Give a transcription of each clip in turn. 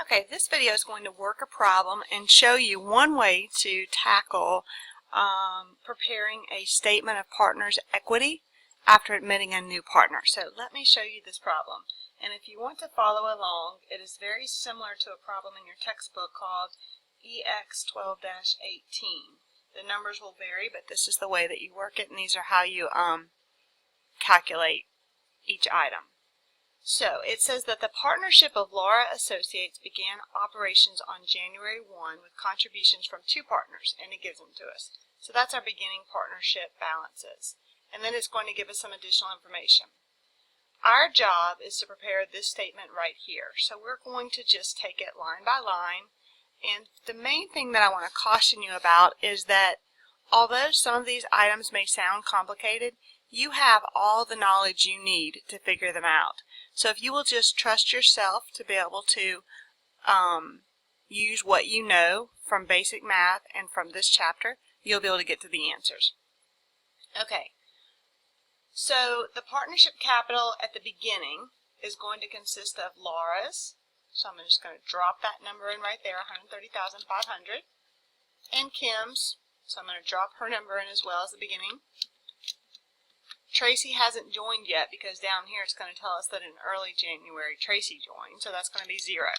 Okay, this video is going to work a problem and show you one way to tackle preparing a statement of partners' equity after admitting a new partner. So let me show you this problem. And if you want to follow along, it is very similar to a problem in your textbook called EX 12-18. The numbers will vary, but this is the way that you work it, and these are how you calculate each item. So it says that the partnership of Laura Associates began operations on January 1 with contributions from two partners, and it gives them to us. So that's our beginning partnership balances. And then it's going to give us some additional information. Our job is to prepare this statement right here. So we're going to just take it line by line. And the main thing that I want to caution you about is that although some of these items may sound complicated, you have all the knowledge you need to figure them out. So if you will just trust yourself to be able to use what you know from basic math and from this chapter, you'll be able to get to the answers. Okay, so the partnership capital at the beginning is going to consist of Laura's, so I'm just going to drop that number in right there, 130,500, and Kim's, so I'm going to drop her number in as well as the beginning. Tracy hasn't joined yet because down here it's going to tell us that in early January Tracy joined, so that's going to be 0.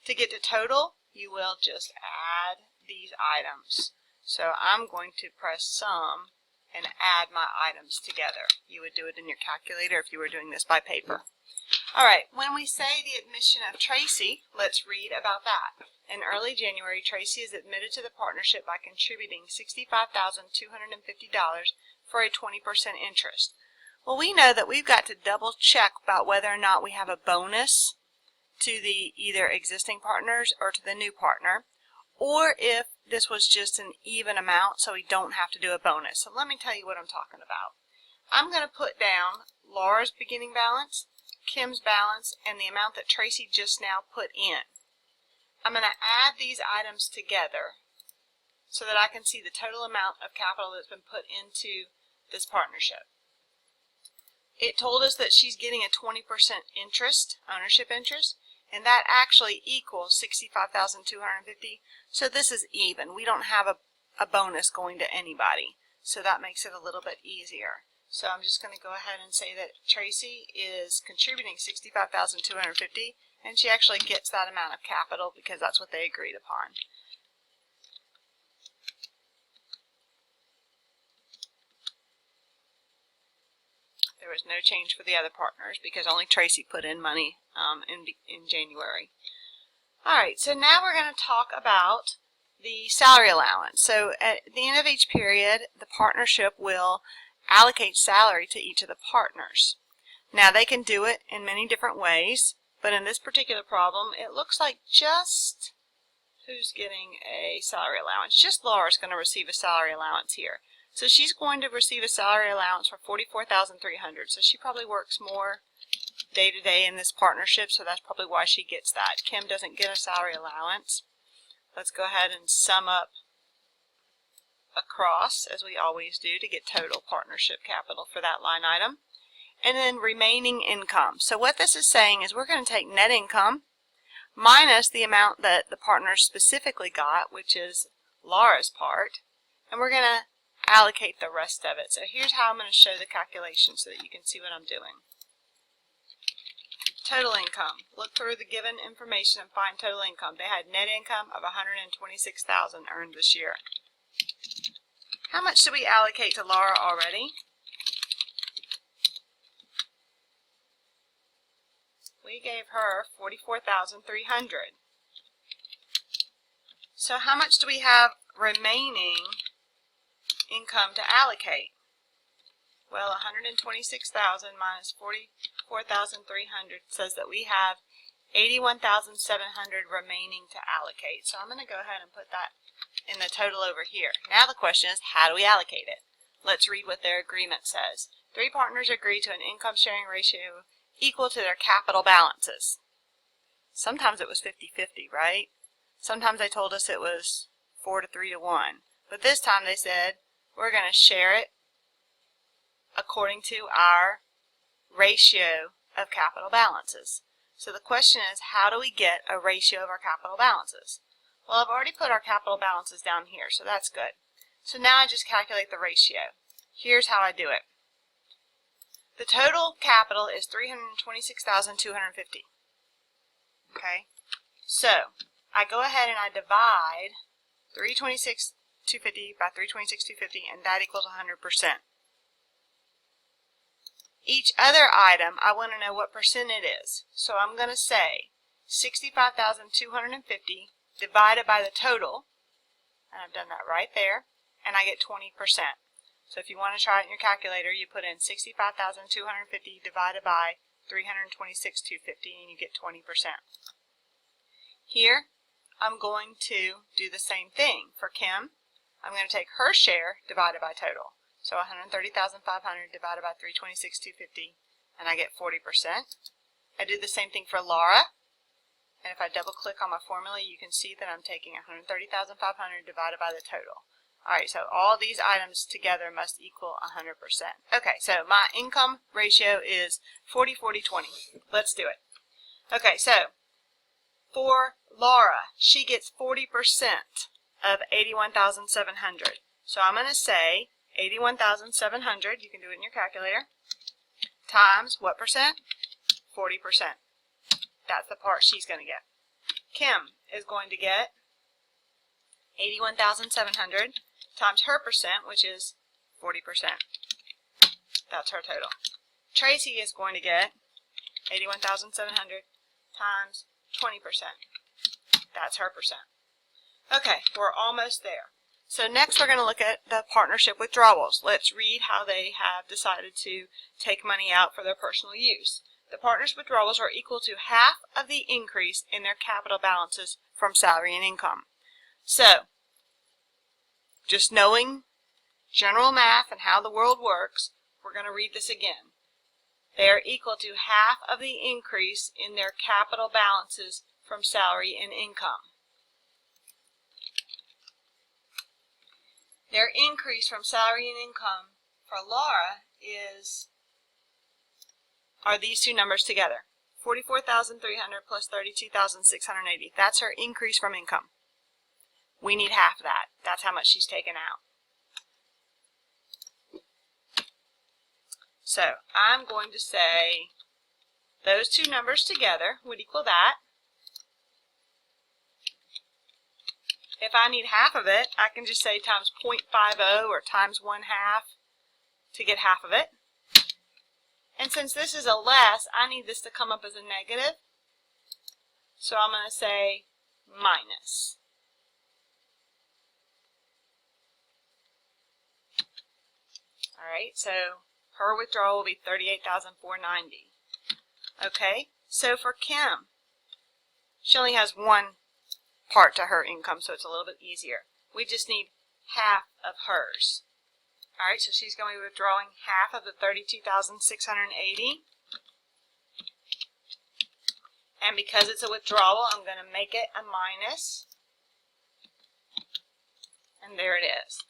To get to total, you will just add these items. So I'm going to press sum and add my items together. You would do it in your calculator if you were doing this by paper. Alright, when we say the admission of Tracy, let's read about that. In early January, Tracy is admitted to the partnership by contributing $65,250 for a 20% interest. Well, we know that we've got to double check about whether or not we have a bonus to the either existing partners or to the new partner, or if this was just an even amount so we don't have to do a bonus. So let me tell you what I'm talking about. I'm going to put down Laura's beginning balance, Kim's balance, and the amount that Tracy just now put in. I'm going to add these items together so that I can see the total amount of capital that's been put into this partnership. It told us that she's getting a 20% interest, ownership interest, and that actually equals $65,250. So this is even. We don't have a bonus going to anybody, so that makes it a little bit easier. So I'm just going to go ahead and say that Tracy is contributing $65,250, and she actually gets that amount of capital because that's what they agreed upon. There was no change for the other partners because only Tracy put in money in January. Alright, so now we're going to talk about the salary allowance. So at the end of each period, the partnership will allocate salary to each of the partners. Now they can do it in many different ways, but in this particular problem, it looks like just who's getting a salary allowance? Just Laura's going to receive a salary allowance here. So she's going to receive a salary allowance for $44,300. So she probably works more day to day in this partnership, so that's probably why she gets that. Kim doesn't get a salary allowance. Let's go ahead and sum up across, as we always do, to get total partnership capital for that line item. And then remaining income. So what this is saying is we're going to take net income minus the amount that the partners specifically got, which is Laura's part, and we're going to allocate the rest of it. So here's how I'm going to show the calculation so that you can see what I'm doing. Total income. Look through the given information and find total income. They had net income of $126,000 earned this year. How much did we allocate to Laura already? We gave her $44,300. So how much do we have remaining income to allocate? Well, $126,000 minus $44,300 says that we have $81,700 remaining to allocate. So I'm going to go ahead and put that in the total over here. Now the question is, how do we allocate it? Let's read what their agreement says. 3 partners agree to an income sharing ratio equal to their capital balances. Sometimes it was 50-50, right? Sometimes they told us it was 4 to 3 to 1. But this time they said we're going to share it according to our ratio of capital balances. So the question is, how do we get a ratio of our capital balances? Well, I've already put our capital balances down here, so that's good. So now I just calculate the ratio. Here's how I do it. The total capital is $326,250. Okay, so I go ahead and I divide $326,250 by $326,250, and that equals 100%. Each other item, I want to know what percent it is. So I'm going to say 65,250 divided by the total, and I've done that right there, and I get 20%. So if you want to try it in your calculator, you put in 65,250 divided by 326,250, and you get 20%. Here, I'm going to do the same thing for Kim. I'm going to take her share divided by total. So 130,500 divided by 326,250, and I get 40%. I do the same thing for Laura, and if I double click on my formula, you can see that I'm taking 130,500 divided by the total. Alright, so all these items together must equal 100%. Okay, so my income ratio is 40, 40, 20. Let's do it. Okay, so for Laura, she gets 40% of 81,700. So I'm going to say 81,700, you can do it in your calculator, times what percent? 40%. That's the part she's going to get. Kim is going to get 81,700 times her percent, which is 40%. That's her total. Tracy is going to get 81,700 times 20%. That's her percent. Okay, we're almost there. So next we're going to look at the partnership withdrawals. Let's read how they have decided to take money out for their personal use. The partners' withdrawals are equal to half of the increase in their capital balances from salary and income. So, just knowing general math and how the world works, we're going to read this again. They are equal to half of the increase in their capital balances from salary and income. Their increase from salary and income for Laura are these two numbers together. 44,300 plus 32,680. That's her increase from income. We need half of that. That's how much she's taken out. So I'm going to say those two numbers together would equal that. If I need half of it, I can just say times 0.50 or times 1/2 to get half of it. And since this is a less, I need this to come up as a negative. So I'm going to say minus. Alright, so her withdrawal will be $38,490. Okay, so for Kim, she only has one part to her income, so it's a little bit easier. We just need half of hers. Alright, so she's going to be withdrawing half of the $32,680. And because it's a withdrawal, I'm going to make it a minus. And there it is.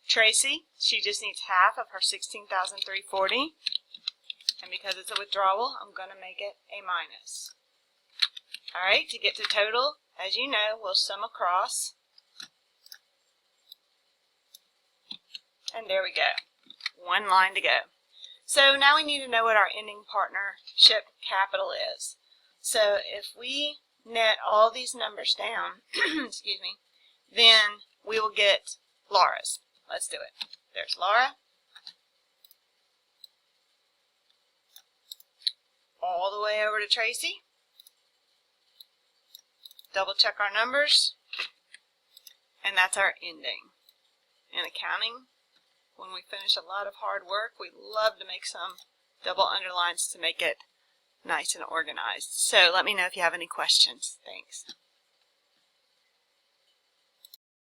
Tracy, she just needs half of her $16,340. And because it's a withdrawal, I'm going to make it a minus. Alright, to get to total, as you know, we'll sum across. And there we go. One line to go. So now we need to know what our ending partnership capital is. So if we net all these numbers down, excuse me, then we will get Laura's. Let's do it. There's Laura. All the way over to Tracy. Double check our numbers. And that's our ending. In accounting, when we finish a lot of hard work, we love to make some double underlines to make it nice and organized. So let me know if you have any questions. Thanks.